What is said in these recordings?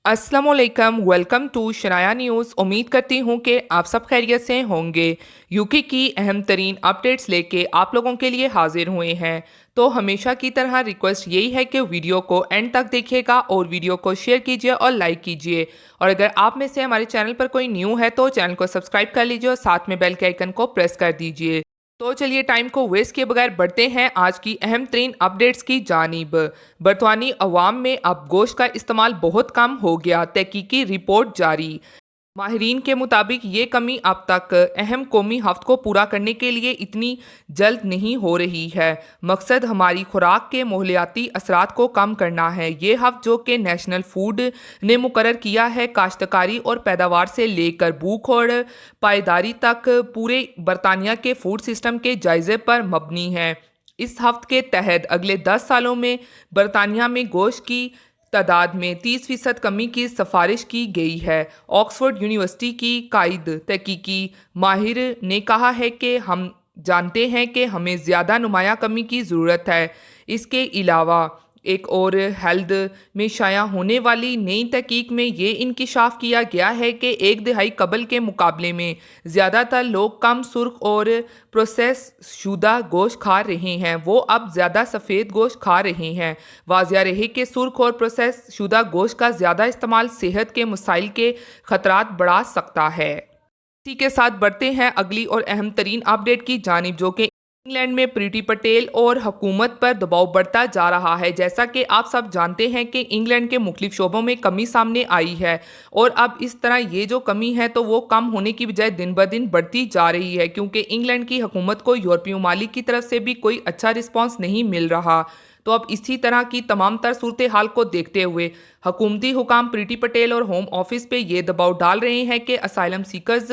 अस्सलामुअलैकुम, welcome to Shanaya news. उम्मीद करती हूँ कि आप सब खैरियत से होंगे। यूके की अहम तरीन अपडेट्स लेके आप लोगों के लिए हाजिर हुए हैं। तो हमेशा की तरह रिक्वेस्ट यही है कि वीडियो को एंड तक देखिएगा और वीडियो को शेयर कीजिए और लाइक कीजिए। और अगर आप में से हमारे चैनल पर कोई न्यू है तो चैनल को सब्सक्राइब कर लीजिए और साथ में बेल के आइकन को प्रेस कर दीजिए। तो चलिए टाइम को वेस्ट किए बगैर बढ़ते हैं आज की अहम तरीन अपडेट्स की जानिब। बरतानी अवाम में अब गोश्त का इस्तेमाल बहुत कम हो गया, तहकीकी रिपोर्ट जारी। माहिरीन के मुताबिक ये कमी अब तक अहम कौमी हफ्त को पूरा करने के लिए इतनी जल्द नहीं हो रही है। मकसद हमारी खुराक के माहौलियाती असरात को कम करना है। ये हफ्त जो कि नेशनल फूड ने मुकर्रर किया है, काश्तकारी और पैदावार से लेकर भूख और पायदारी तक पूरे बरतानिया के फूड सिस्टम के जायजे पर मबनी है। इस हफ्त के तहत अगले 10 सालों में बरतानिया में गोश्त की तादाद में 30% कमी की सिफारिश की गई है। ऑक्सफोर्ड यूनिवर्सिटी की कायद तहकीकी माहिर ने कहा है कि हम जानते हैं कि हमें ज़्यादा नुमाया कमी की ज़रूरत है। इसके अलावा एक और हेल्थ में शाया होने वाली नई तहकीक में ये इंकिशाफ किया गया है कि एक दिहाई कबल के मुकाबले में ज़्यादातर लोग कम सुर्ख और प्रोसेस शुदा गोश्त खा रहे हैं, वो अब ज़्यादा सफ़ेद गोश्त खा रहे हैं। वाज़िया रहे कि सुर्ख और प्रोसेस शुदा गोश्त का ज़्यादा इस्तेमाल सेहत के मसाइल के ख़तरात बढ़ा सकता है। इसी के साथ बढ़ते हैं अगली और अहम तरीन अपडेट की जानिब, जो कि इंग्लैंड में प्रीति पटेल और हुकूमत पर दबाव बढ़ता जा रहा है। जैसा कि आप सब जानते हैं कि इंग्लैंड के मुख्तलिफ शोबों में कमी सामने आई है और अब इस तरह ये जो कमी है तो वो कम होने की बजाय दिन ब दिन बढ़ती जा रही है, क्योंकि इंग्लैंड की हुकूमत को यूरोपीय ममालिक की तरफ से भी कोई अच्छा रिस्पॉन्स नहीं मिल रहा। तो अब इसी तरह की तमाम तर सूरत हाल को देखते हुए हुकूमती हुकाम प्रीति पटेल और होम ऑफिस पे ये दबाव डाल रहे हैं कि असाइलम सीकर्स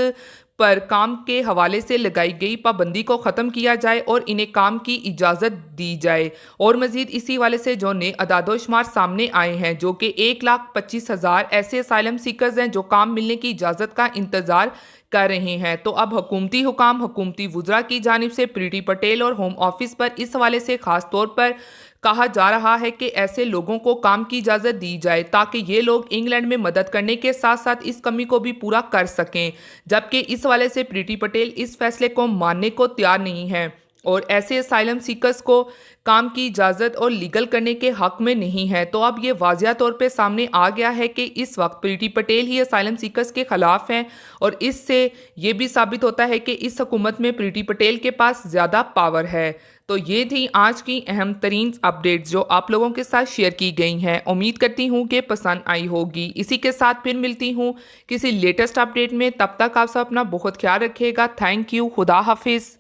पर काम के हवाले से लगाई गई पाबंदी को ख़त्म किया जाए और इन्हें काम की इजाज़त दी जाए। और मज़ीद इसी वाले से जो नए अदादोशुमार सामने आए हैं, जो कि 1,25,000 ऐसे असाइलम सीकर्स हैं जो काम मिलने की इजाज़त का इंतज़ार कर रहे हैं। तो अब हुकूमती हुकाम हुकूमती वुज़रा की जानिब से प्रीति पटेल और होम ऑफिस पर इस हवाले से ख़ास तौर पर कहा जा रहा है कि ऐसे लोगों को काम की इजाज़त दी जाए ताकि ये लोग इंग्लैंड में मदद करने के साथ साथ इस कमी को भी पूरा कर सकें। जबकि इस हवाले से प्रीति पटेल इस फैसले को मानने को तैयार नहीं है और ऐसे असाइलम सीकर्स को काम की इजाज़त और लीगल करने के हक में नहीं है। तो अब ये वाज़िया तौर पे सामने आ गया है कि इस वक्त प्रीति पटेल ही असाइलम सीकर्स के ख़िलाफ़ हैं और इससे ये भी साबित होता है कि इस हुकूमत में प्रीति पटेल के पास ज़्यादा पावर है। तो ये थी आज की अहम तरीन अपडेट्स जो आप लोगों के साथ शेयर की गई हैं। उम्मीद करती हूँ कि पसंद आई होगी। इसी के साथ फिर मिलती हूँ किसी लेटेस्ट अपडेट में। तब तक आप सब अपना बहुत ख्याल रखिएगा। Thank you. खुदा हाफिज़।